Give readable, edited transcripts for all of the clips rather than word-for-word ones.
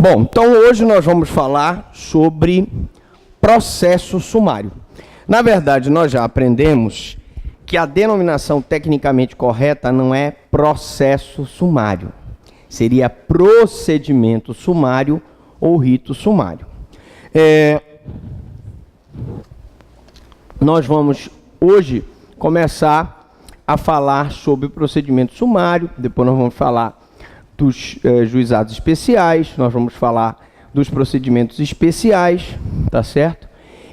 Bom, então hoje nós vamos falar sobre processo sumário. Na verdade, nós já aprendemos que a denominação tecnicamente correta não é processo sumário. Seria procedimento sumário ou rito sumário. Nós vamos hoje começar a falar sobre o procedimento sumário, depois nós vamos falar dos juizados especiais, nós vamos falar dos procedimentos especiais, tá certo?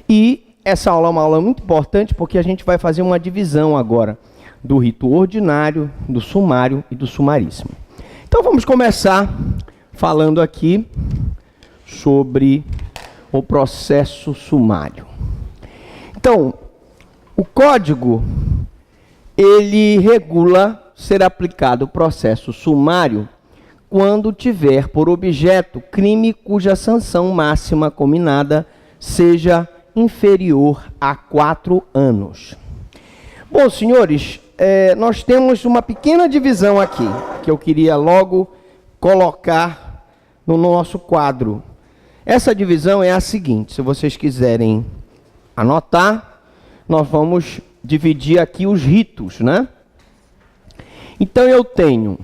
E essa aula é uma aula muito importante porque a gente vai fazer uma divisão agora do rito ordinário, do sumário e do sumaríssimo. Então vamos começar falando aqui sobre o processo sumário. Então, o código, ele regula ser aplicado o processo sumário quando tiver por objeto crime cuja sanção máxima combinada seja inferior a 4 anos. Bom, senhores, nós temos uma pequena divisão aqui, que eu queria logo colocar no nosso quadro. Essa divisão é a seguinte, se vocês quiserem anotar, nós vamos dividir aqui os ritos, né? Então eu tenho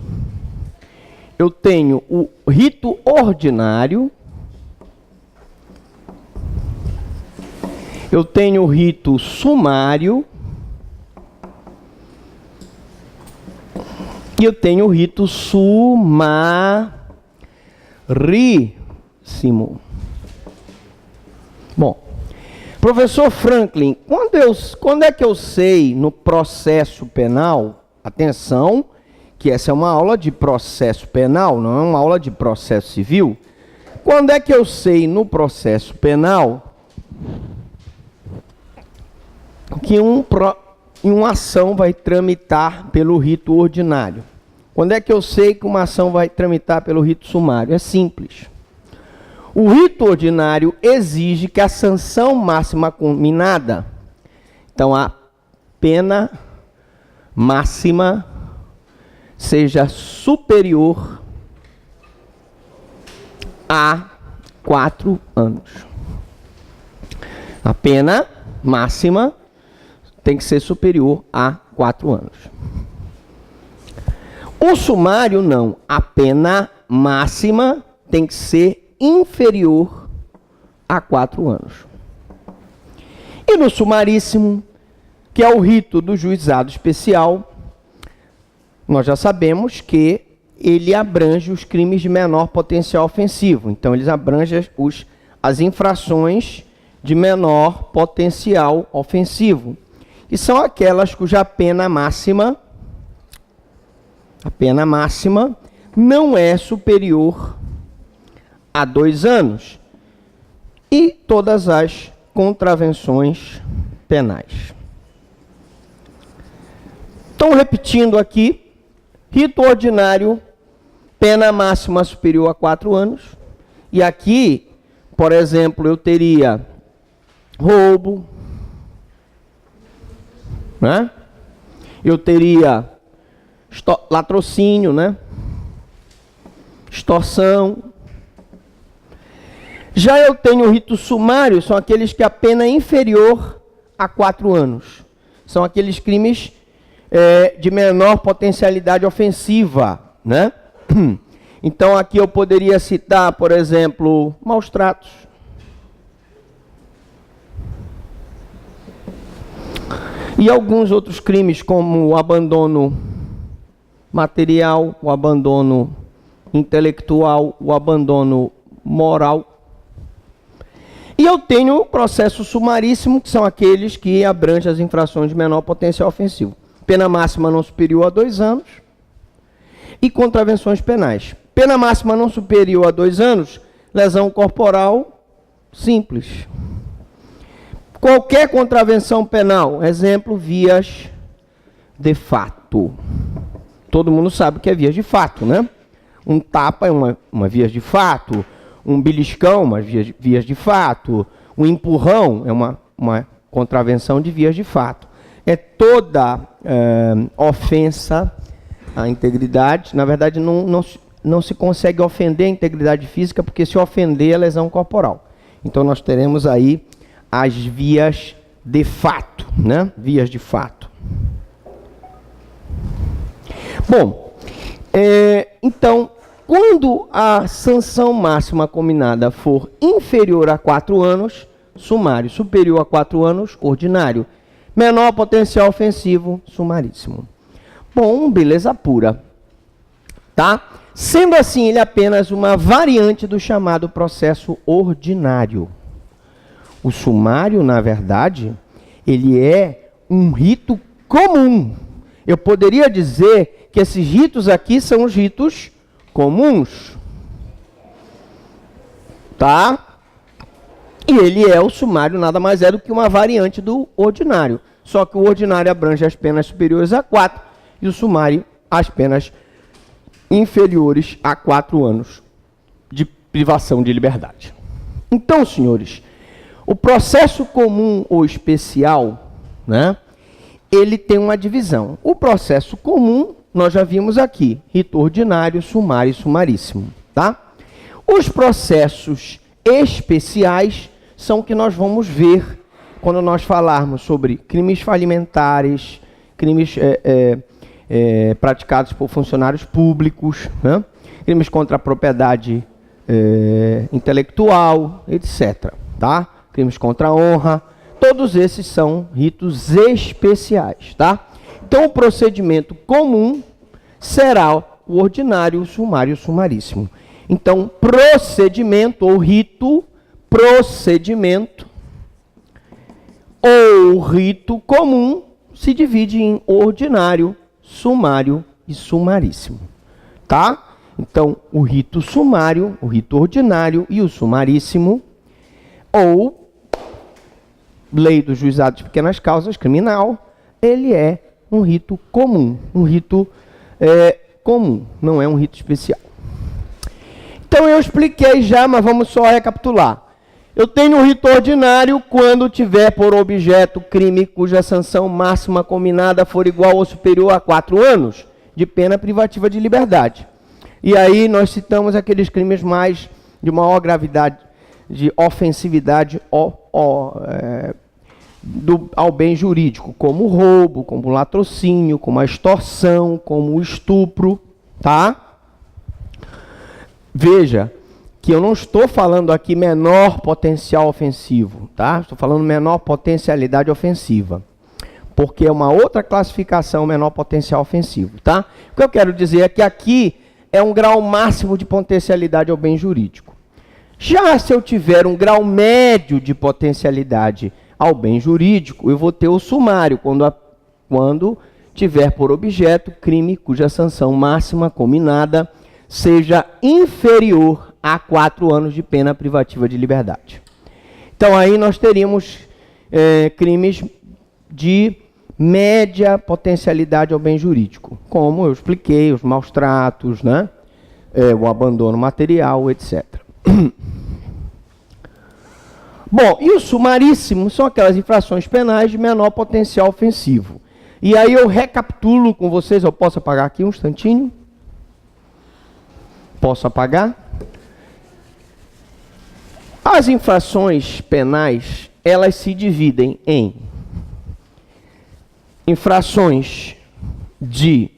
o rito ordinário, eu tenho o rito sumário e eu tenho o rito sumaríssimo. Bom, professor Franklin, quando é que eu sei no processo penal, atenção, que essa é uma aula de processo penal, não é uma aula de processo civil. Quando é que eu sei no processo penal que uma ação vai tramitar pelo rito ordinário? Quando é que eu sei que uma ação vai tramitar pelo rito sumário? É simples. O rito ordinário exige que a sanção máxima combinada, então a pena máxima, seja superior a 4 anos. A pena máxima tem que ser superior a 4 anos. O sumário não. A pena máxima tem que ser inferior a 4 anos. E no sumaríssimo, que é o rito do juizado especial, nós já sabemos que ele abrange os crimes de menor potencial ofensivo. Então, eles abrangem as infrações de menor potencial ofensivo. E são aquelas cuja pena máxima, não é superior a 2 anos. E todas as contravenções penais. Então, repetindo aqui, rito ordinário, pena máxima superior a 4 anos. E aqui, por exemplo, eu teria roubo, né? Eu teria latrocínio, né? Extorsão. Já eu tenho o rito sumário, são aqueles que a pena é inferior a 4 anos. São aqueles crimes de menor potencialidade ofensiva, né? Então aqui eu poderia citar, por exemplo, maus tratos. E alguns outros crimes como o abandono material, o abandono intelectual, o abandono moral. E eu tenho o processo sumaríssimo, que são aqueles que abrangem as infrações de menor potencial ofensivo. Pena máxima não superior a 2 anos e contravenções penais. Pena máxima não superior a 2 anos, lesão corporal simples. Qualquer contravenção penal, exemplo, vias de fato. Todo mundo sabe o que é vias de fato, né? Um tapa é uma vias de fato, um beliscão, uma vias de fato, um empurrão é uma contravenção de vias de fato. É toda ofensa à integridade, na verdade, não se consegue ofender a integridade física, porque se ofender é lesão corporal. Então nós teremos aí as vias de fato, né? Vias de fato. Bom, então, quando a sanção máxima combinada for inferior a 4 anos, sumário; superior a 4 anos, ordinário; menor potencial ofensivo, sumaríssimo. Bom, beleza pura. Tá? Sendo assim, ele é apenas uma variante do chamado processo ordinário. O sumário, na verdade, ele é um rito comum. Eu poderia dizer que esses ritos aqui são os ritos comuns. Tá? E ele é, o sumário nada mais é do que uma variante do ordinário. Só que o ordinário abrange as penas superiores a 4 e o sumário as penas inferiores a 4 anos de privação de liberdade. Então, senhores, o processo comum ou especial, né, ele tem uma divisão. O processo comum, nós já vimos aqui, rito ordinário, sumário e sumaríssimo. Tá? Os processos especiais são o que nós vamos ver quando nós falarmos sobre crimes falimentares, crimes praticados por funcionários públicos, né? Crimes contra a propriedade intelectual, etc. Tá? Crimes contra a honra, todos esses são ritos especiais. Tá? Então, o procedimento comum será o ordinário, o sumário e o sumaríssimo. Então, procedimento ou rito, procedimento ou rito comum se divide em ordinário, sumário e sumaríssimo. Tá? Então, o rito sumário, o rito ordinário e o sumaríssimo, ou lei dos juizados de pequenas causas, criminal, ele é um rito comum. Um rito comum, não é um rito especial. Então, eu expliquei já, mas vamos só recapitular. Eu tenho um rito ordinário quando tiver por objeto crime cuja sanção máxima combinada for igual ou superior a 4 anos de pena privativa de liberdade. E aí nós citamos aqueles crimes mais de maior gravidade, de ofensividade ao bem jurídico, como o roubo, como o latrocínio, como a extorsão, como o estupro, tá? Veja que eu não estou falando aqui menor potencial ofensivo, tá? Estou falando menor potencialidade ofensiva, porque é uma outra classificação, menor potencial ofensivo, tá? O que eu quero dizer é que aqui é um grau máximo de potencialidade ao bem jurídico. Já se eu tiver um grau médio de potencialidade ao bem jurídico, eu vou ter o sumário, quando tiver por objeto crime cuja sanção máxima combinada seja inferior a 4 anos de pena privativa de liberdade. Então, aí nós teríamos crimes de média potencialidade ao bem jurídico, como eu expliquei, os maus tratos, né? O abandono material, etc. Bom, e o sumaríssimo são aquelas infrações penais de menor potencial ofensivo. E aí eu recapitulo com vocês, eu posso apagar aqui um instantinho? Posso apagar? As infrações penais, elas se dividem em infrações de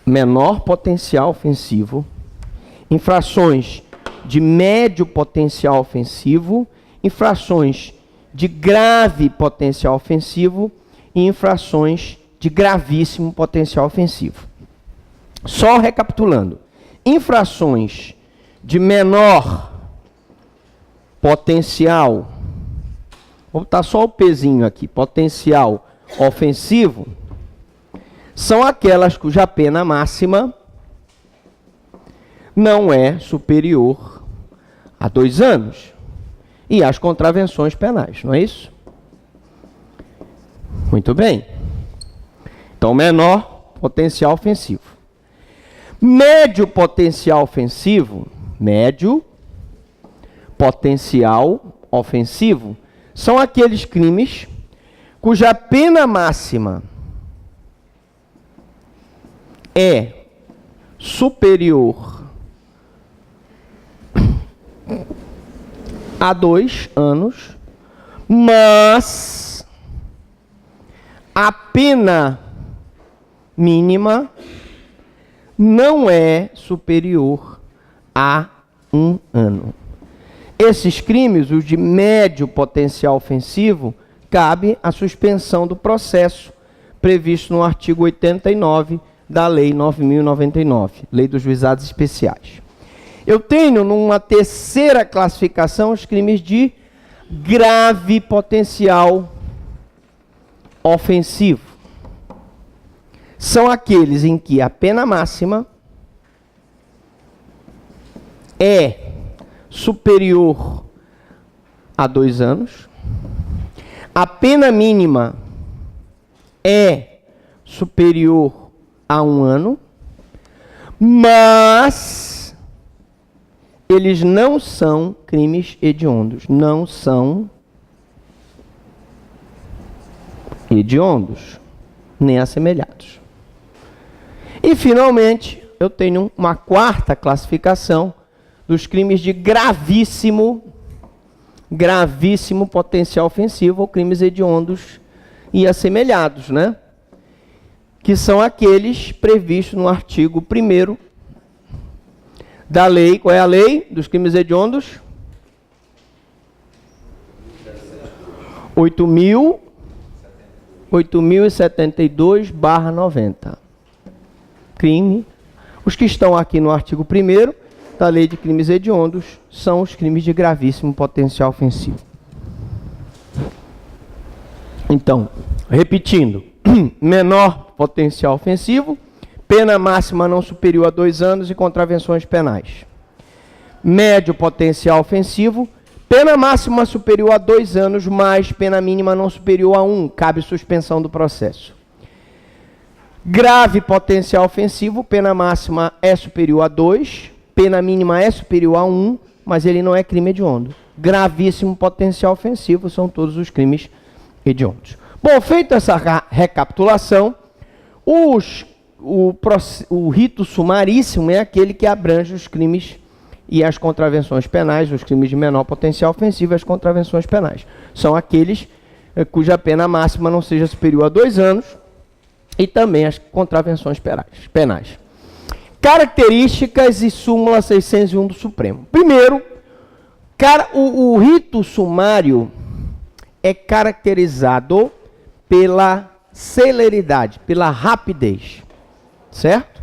menor potencial ofensivo, infrações de médio potencial ofensivo, infrações de grave potencial ofensivo e infrações de gravíssimo potencial ofensivo. Só recapitulando, infrações de menor potencial, vou botar só o pezinho aqui, potencial ofensivo, são aquelas cuja pena máxima não é superior a 2 anos. E as contravenções penais, não é isso? Muito bem. Então, menor potencial ofensivo. Médio potencial ofensivo, médio potencial ofensivo, são aqueles crimes cuja pena máxima é superior a 2 anos, mas a pena mínima não é superior a 1 ano. Esses crimes, os de médio potencial ofensivo, cabe a suspensão do processo previsto no artigo 89 da Lei 9.099, Lei dos Juizados Especiais. Eu tenho, numa terceira classificação, os crimes de grave potencial ofensivo. São aqueles em que a pena máxima é superior a 2 anos, a pena mínima é superior a 1 ano, mas eles não são crimes hediondos, não são hediondos, nem assemelhados. E, finalmente, eu tenho uma quarta classificação dos crimes de gravíssimo potencial ofensivo, ou crimes hediondos e assemelhados, né? Que são aqueles previstos no artigo 1º da lei. Qual é a lei dos crimes hediondos? 8.072/90. Crime. Os que estão aqui no artigo 1º da lei de crimes hediondos são os crimes de gravíssimo potencial ofensivo. Então, repetindo, menor potencial ofensivo, pena máxima não superior a 2 anos e contravenções penais. Médio potencial ofensivo, pena máxima superior a 2 anos, mais pena mínima não superior a 1, cabe suspensão do processo. Grave potencial ofensivo, pena máxima é superior a 2, pena mínima é superior a 1, mas ele não é crime hediondo. Gravíssimo potencial ofensivo são todos os crimes hediondos. Bom, feita essa recapitulação, o rito sumaríssimo é aquele que abrange os crimes e as contravenções penais, os crimes de menor potencial ofensivo e as contravenções penais. São aqueles cuja pena máxima não seja superior a 2 anos e também as contravenções penais. Características e súmula 601 do Supremo. Primeiro, o rito sumário é caracterizado pela celeridade, pela rapidez, certo?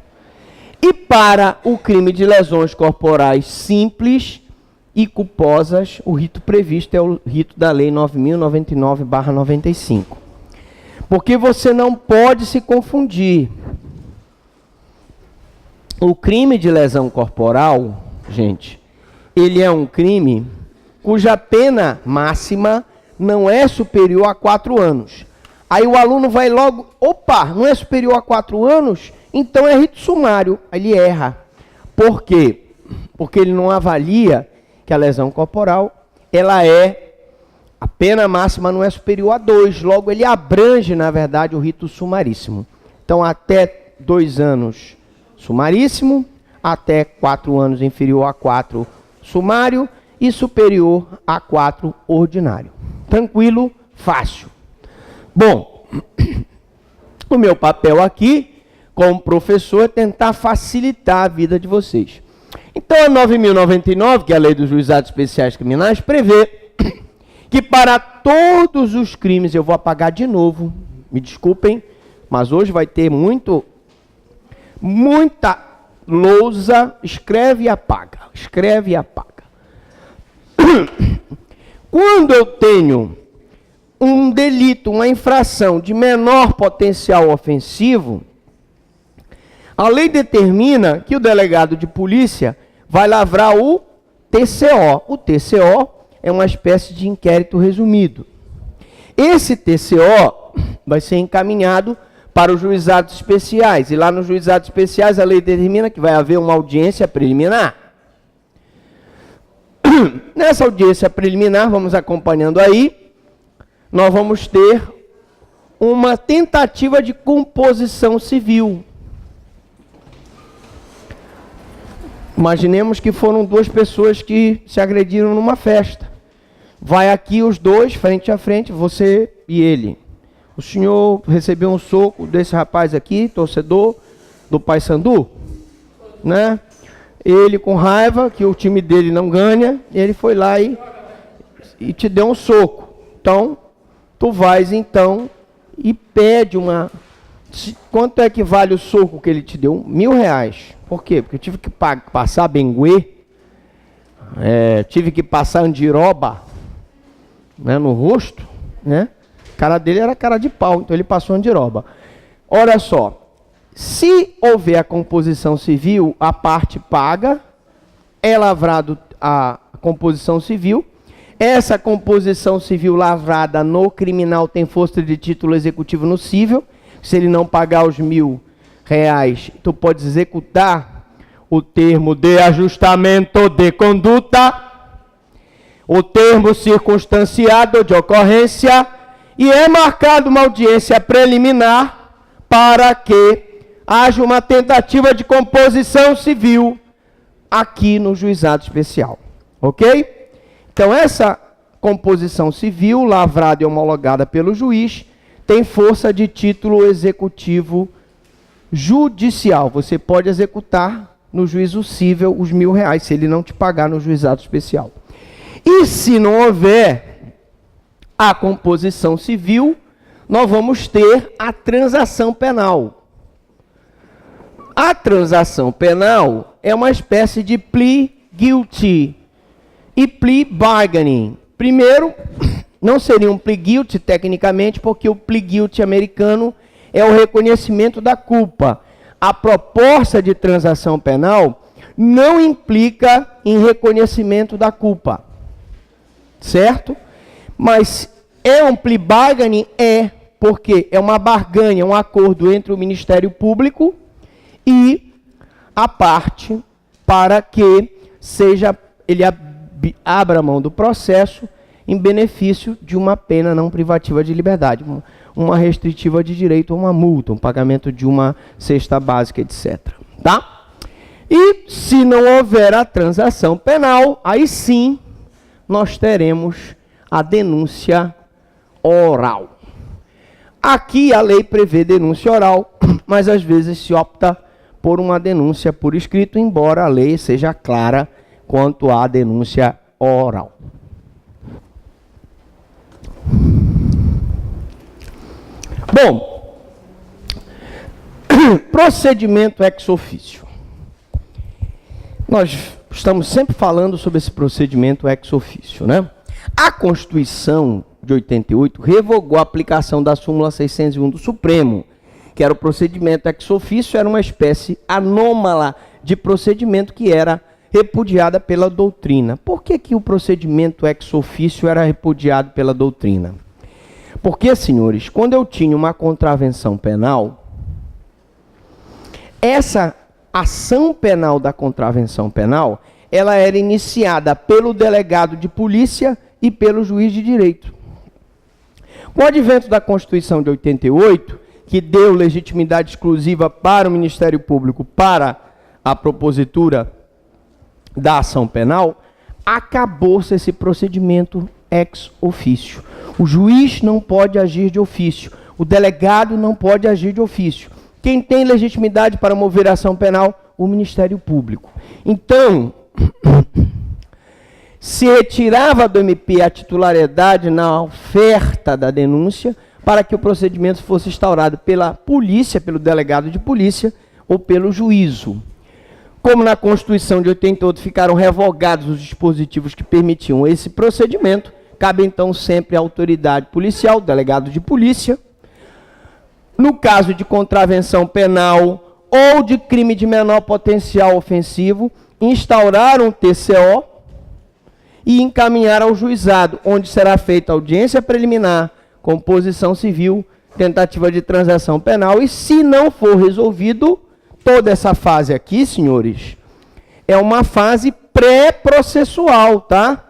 E para o crime de lesões corporais simples e culposas, o rito previsto é o rito da Lei 9.099/95. Porque você não pode se confundir. O crime de lesão corporal, gente, ele é um crime cuja pena máxima não é superior a 4 anos. Aí o aluno vai logo, opa, não é superior a 4 anos? Então é rito sumário. Aí ele erra. Por quê? Porque ele não avalia que a lesão corporal, a pena máxima não é superior a 2. Logo, ele abrange, na verdade, o rito sumaríssimo. Então, até 2 anos sumaríssimo, até 4 anos inferior a 4 sumário e superior a 4 ordinário. Tranquilo, fácil. Bom, o meu papel aqui, como professor, é tentar facilitar a vida de vocês. Então, a 9.099, que é a Lei dos Juizados Especiais Criminais, prevê que para todos os crimes, eu vou apagar de novo, me desculpem, mas hoje vai ter muita lousa, escreve e apaga, escreve e apaga. Quando eu tenho um delito, uma infração de menor potencial ofensivo, a lei determina que o delegado de polícia vai lavrar o TCO. O TCO é uma espécie de inquérito resumido. Esse TCO vai ser encaminhado para os juizados especiais. E lá nos juizados especiais a lei determina que vai haver uma audiência preliminar. Nessa audiência preliminar, vamos acompanhando aí, nós vamos ter uma tentativa de composição civil. Imaginemos que foram 2 pessoas que se agrediram numa festa. Vai aqui os dois, frente a frente, você e ele. O senhor recebeu um soco desse rapaz aqui, torcedor do Paysandu, né? Ele com raiva, que o time dele não ganha, ele foi lá e te deu um soco. Então, tu vais então e pede uma... Quanto é que vale o soco que ele te deu? R$1.000. Por quê? Porque eu tive que passar benguê, tive que passar andiroba, né, no rosto, né? A cara dele era cara de pau, então ele passou andiroba. Olha só, se houver a composição civil, a parte paga, é lavrado a composição civil. Essa composição civil lavrada no criminal tem força de título executivo no cível. Se ele não pagar os R$1.000, tu podes executar o termo de ajustamento de conduta, o termo circunstanciado de ocorrência, e é marcada uma audiência preliminar para que haja uma tentativa de composição civil aqui no juizado especial. Ok? Então, essa composição civil, lavrada e homologada pelo juiz, tem força de título executivo judicial. Você pode executar no juízo cível os R$1.000, se ele não te pagar no juizado especial. E se não houver a composição civil, nós vamos ter a transação penal. A transação penal é uma espécie de plea guilty e plea bargaining. Primeiro, não seria um plea guilty tecnicamente, porque o plea guilty americano é o reconhecimento da culpa. A proposta de transação penal não implica em reconhecimento da culpa. Certo? Mas é um plea bargaining? Porque é uma barganha, um acordo entre o Ministério Público e a parte para que ele abra mão do processo em benefício de uma pena não privativa de liberdade, uma restritiva de direito a uma multa, um pagamento de uma cesta básica, etc. Tá? E se não houver a transação penal, aí sim nós teremos a denúncia oral. Aqui a lei prevê denúncia oral, mas às vezes se opta por uma denúncia por escrito, embora a lei seja clara quanto à denúncia oral. Bom, procedimento ex officio. Nós estamos sempre falando sobre esse procedimento ex officio, né? A Constituição de 88 revogou a aplicação da súmula 601 do Supremo, que era o procedimento ex officio, era uma espécie anômala de procedimento que era repudiada pela doutrina. Por que que o procedimento ex officio era repudiado pela doutrina? Porque, senhores, quando eu tinha uma contravenção penal, essa ação penal da contravenção penal, ela era iniciada pelo delegado de polícia e pelo juiz de direito. Com o advento da Constituição de 88, que deu legitimidade exclusiva para o Ministério Público para a propositura da ação penal, acabou-se esse procedimento ex officio. O juiz não pode agir de ofício, o delegado não pode agir de ofício. Quem tem legitimidade para mover a ação penal? O Ministério Público. Então, se retirava do MP a titularidade na oferta da denúncia para que o procedimento fosse instaurado pela polícia, pelo delegado de polícia ou pelo juízo. Como na Constituição de 88 ficaram revogados os dispositivos que permitiam esse procedimento, cabe então sempre à autoridade policial, delegado de polícia. No caso de contravenção penal ou de crime de menor potencial ofensivo, instaurar um TCO e encaminhar ao juizado, onde será feita audiência preliminar, composição civil, tentativa de transação penal, e se não for resolvido, toda essa fase aqui, senhores, é uma fase pré-processual, tá?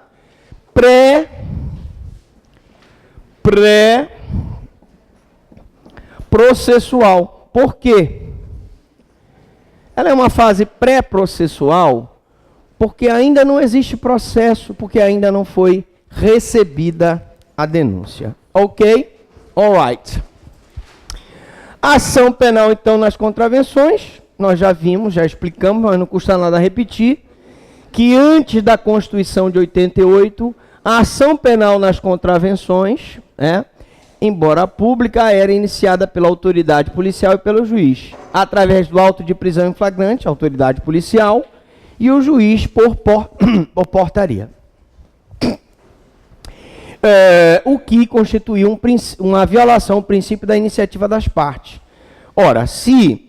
Pré-processual. Por quê? Ela é uma fase pré-processual porque ainda não existe processo, porque ainda não foi recebida a denúncia. Ok? Alright. Ação penal, então, nas contravenções, nós já vimos, já explicamos, mas não custa nada repetir, que antes da Constituição de 88, a ação penal nas contravenções, embora pública, era iniciada pela autoridade policial e pelo juiz, através do auto de prisão em flagrante, autoridade policial, e o juiz por portaria. O que constituiu uma violação ao princípio da iniciativa das partes. Ora, se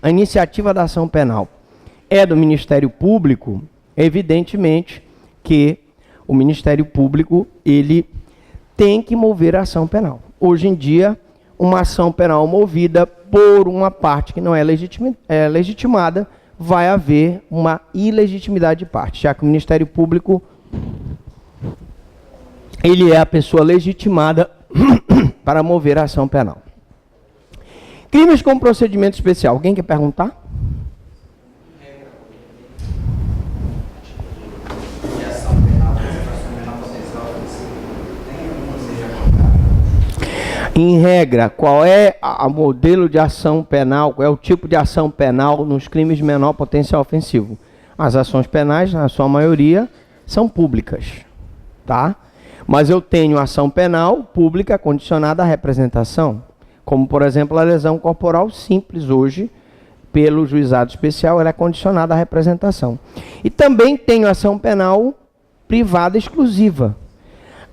a iniciativa da ação penal é do Ministério Público, evidentemente que o Ministério Público, ele tem que mover a ação penal. Hoje em dia, uma ação penal movida por uma parte que não é legitimada, vai haver uma ilegitimidade de parte, já que o Ministério Público, ele é a pessoa legitimada para mover a ação penal. Crimes com procedimento especial. Alguém quer perguntar? Em regra, qual é o modelo de ação penal, qual é o tipo de ação penal nos crimes de menor potencial ofensivo? As ações penais, na sua maioria, são públicas, tá? Mas eu tenho ação penal pública condicionada à representação, como, por exemplo, a lesão corporal simples hoje, pelo juizado especial, ela é condicionada à representação. E também tenho ação penal privada exclusiva.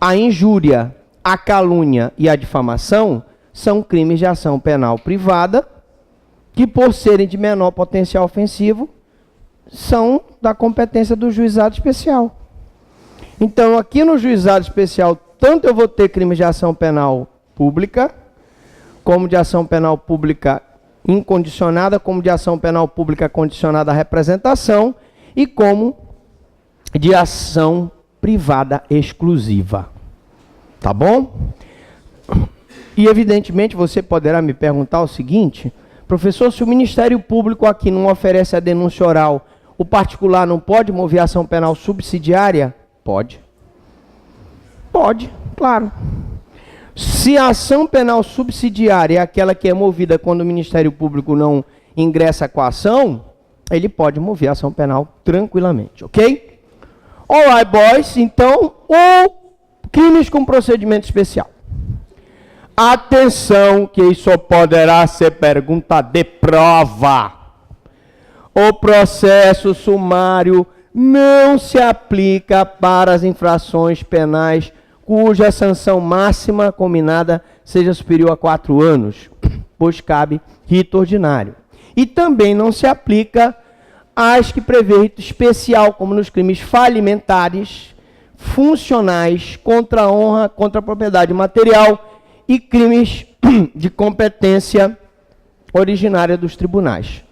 A injúria, a calúnia e a difamação são crimes de ação penal privada que, por serem de menor potencial ofensivo, são da competência do juizado especial. Então, aqui no juizado especial, tanto eu vou ter crimes de ação penal pública, como de ação penal pública incondicionada, como de ação penal pública condicionada à representação, e como de ação privada exclusiva. Tá bom? E, evidentemente, você poderá me perguntar o seguinte: professor, se o Ministério Público aqui não oferece a denúncia oral, o particular não pode mover ação penal subsidiária? Pode. Pode, claro. Se a ação penal subsidiária é aquela que é movida quando o Ministério Público não ingressa com a ação, ele pode mover a ação penal tranquilamente, ok? Alright, boys. Então, crimes com procedimento especial. Atenção, que isso poderá ser pergunta de prova. O processo sumário não se aplica para as infrações penais cuja sanção máxima combinada seja superior a 4 anos, pois cabe rito ordinário. E também não se aplica às que prevê rito especial, como nos crimes falimentares, funcionais, contra a honra, contra a propriedade material e crimes de competência originária dos tribunais.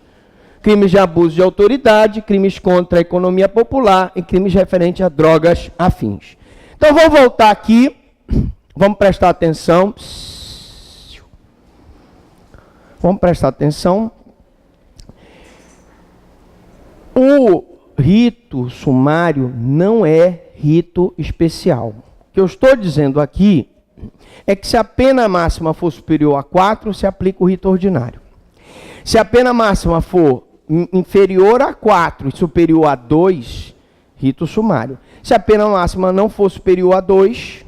Crimes de abuso de autoridade, crimes contra a economia popular e crimes referentes a drogas afins. Então, vou voltar aqui, vamos prestar atenção. Vamos prestar atenção. O rito sumário não é rito especial. O que eu estou dizendo aqui é que se a pena máxima for superior a 4, se aplica o rito ordinário. Se a pena máxima for inferior a 4 e superior a 2, rito sumário. Se a pena máxima não for superior a 2,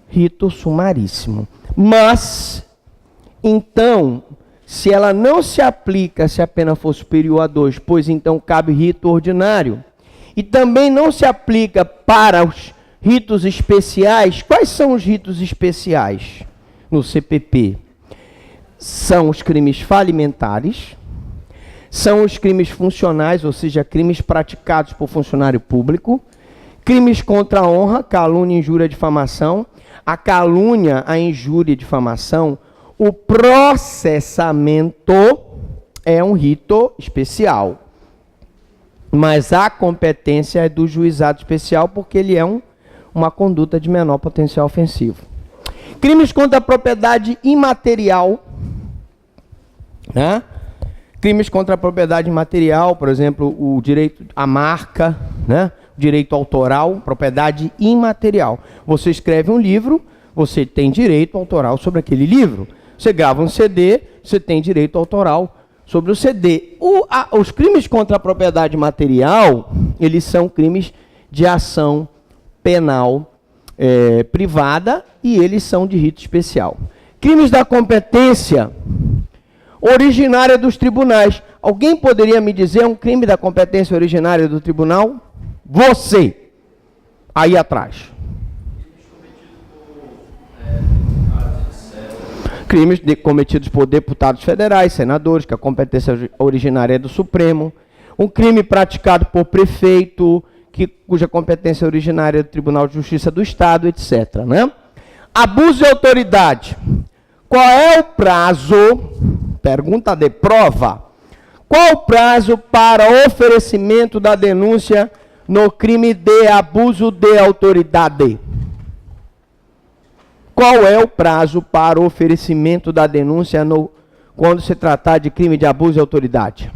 rito sumaríssimo. Mas, então, se ela não se aplica se a pena for superior a 2, pois então cabe rito ordinário, e também não se aplica para os ritos especiais. Quais são os ritos especiais no CPP? São os crimes falimentares, são os crimes funcionais, ou seja, crimes praticados por funcionário público, crimes contra a honra, calúnia, injúria, difamação. A calúnia, a injúria e difamação, o processamento é um rito especial, mas a competência é do juizado especial, porque ele é uma conduta de menor potencial ofensivo. Crimes contra a propriedade imaterial, né? Crimes contra a propriedade imaterial, por exemplo, o direito à marca, né? Direito autoral, propriedade imaterial. Você escreve um livro, você tem direito autoral sobre aquele livro. Você grava um CD, você tem direito autoral sobre o CD. Os crimes contra a propriedade material, eles são crimes de ação penal privada e eles são de rito especial. Crimes da competência originária dos tribunais. Alguém poderia me dizer um crime da competência originária do tribunal? Você, aí atrás. Crimes cometidos por deputados federais, senadores, que a competência originária é do Supremo. Um crime praticado por prefeito, cuja competência originária é do Tribunal de Justiça do Estado, etc. Né? Abuso de autoridade. Qual é o prazo, pergunta de prova, qual o prazo para oferecimento da denúncia no crime de abuso de autoridade? Qual é o prazo para oferecimento da denúncia quando se tratar de crime de abuso de autoridade?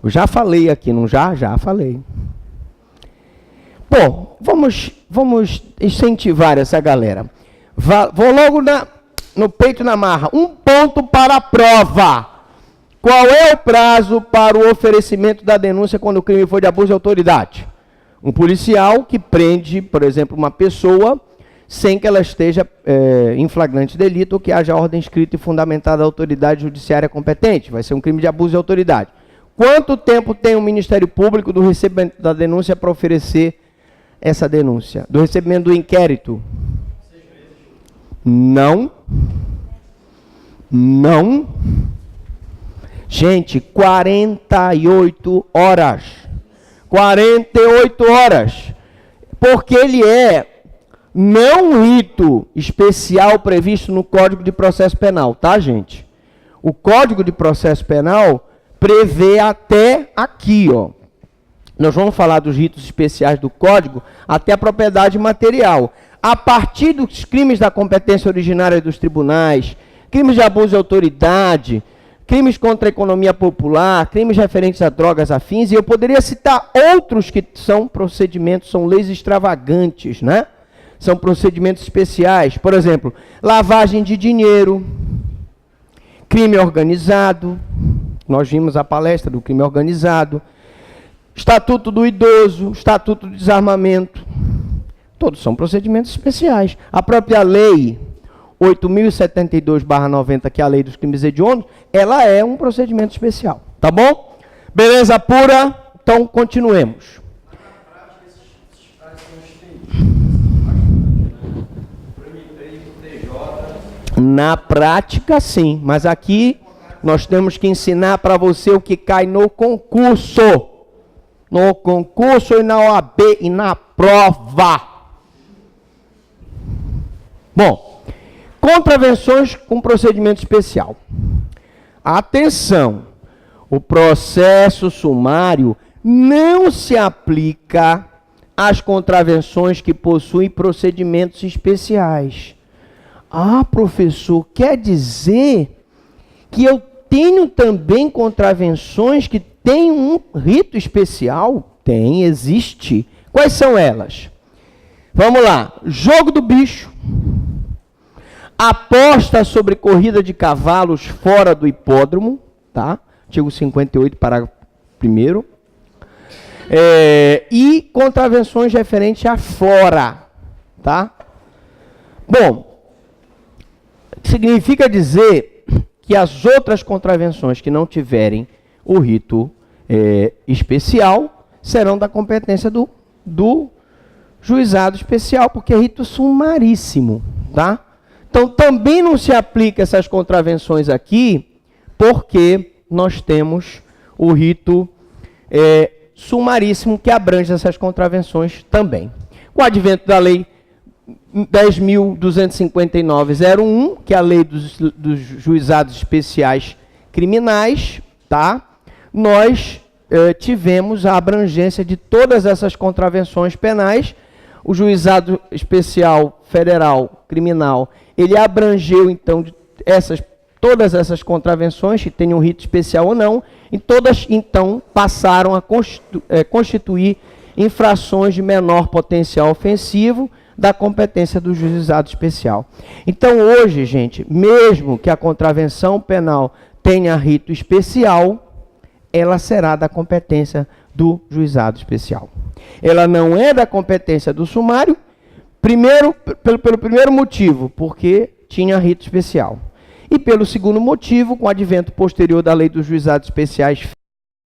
Eu já falei aqui, não já? Já falei. Bom, vamos incentivar essa galera. Vou logo no peito e na marra. Um ponto para a prova. Qual é o prazo para o oferecimento da denúncia quando o crime for de abuso de autoridade? Um policial que prende, por exemplo, uma pessoa sem que ela esteja em flagrante delito ou que haja ordem escrita e fundamentada da autoridade judiciária competente. Vai ser um crime de abuso de autoridade. Quanto tempo tem o Ministério Público do recebimento da denúncia para oferecer essa denúncia? Do recebimento do inquérito? 6 meses. Não. Não. Gente, 48 horas. 48 horas. Porque ele é não um rito especial previsto no Código de Processo Penal, tá, gente? O Código de Processo Penal prevê até aqui, ó. Nós vamos falar dos ritos especiais do Código até a propriedade material. A partir dos crimes da competência originária dos tribunais, crimes de abuso de autoridade, crimes contra a economia popular, crimes referentes a drogas afins, e eu poderia citar outros que são procedimentos, são leis extravagantes, né? São procedimentos especiais. Por exemplo, lavagem de dinheiro, crime organizado. Nós vimos a palestra do crime organizado. Estatuto do idoso, estatuto do desarmamento. Todos são procedimentos especiais. A própria lei 8.072/90, que é a lei dos crimes hediondos, ela é um procedimento especial. Tá bom? Beleza pura? Então, continuemos. Na prática, sim. Mas aqui nós temos que ensinar para você o que cai no concurso. No concurso e na OAB e na prova. Bom, contravenções com procedimento especial. Atenção, o processo sumário não se aplica às contravenções que possuem procedimentos especiais. Ah, professor, quer dizer que eu tenho também contravenções que têm um rito especial? Tem, existe. Quais são elas? Vamos lá. Jogo do bicho. Aposta sobre corrida de cavalos fora do hipódromo, tá? Artigo 58, parágrafo 1º. E contravenções referentes a fora, tá? Bom, significa dizer que as outras contravenções que não tiverem o rito especial serão da competência do juizado especial, porque é rito sumaríssimo, tá? Então, também não se aplica essas contravenções aqui, porque nós temos o rito sumaríssimo que abrange essas contravenções também. Com o advento da lei 10.259/01, que é a lei dos juizados especiais criminais, tá? Nós tivemos a abrangência de todas essas contravenções penais. O juizado especial federal criminal, ele abrangeu, então, todas essas contravenções, que tenham rito especial ou não, E todas, então, passaram a constituir infrações de menor potencial ofensivo da competência do juizado especial. Então, hoje, gente, mesmo que a contravenção penal tenha rito especial, ela será da competência do juizado especial. Ela não é da competência do sumário, primeiro, pelo primeiro motivo, porque tinha rito especial. E pelo segundo motivo, com o advento posterior da lei dos juizados especiais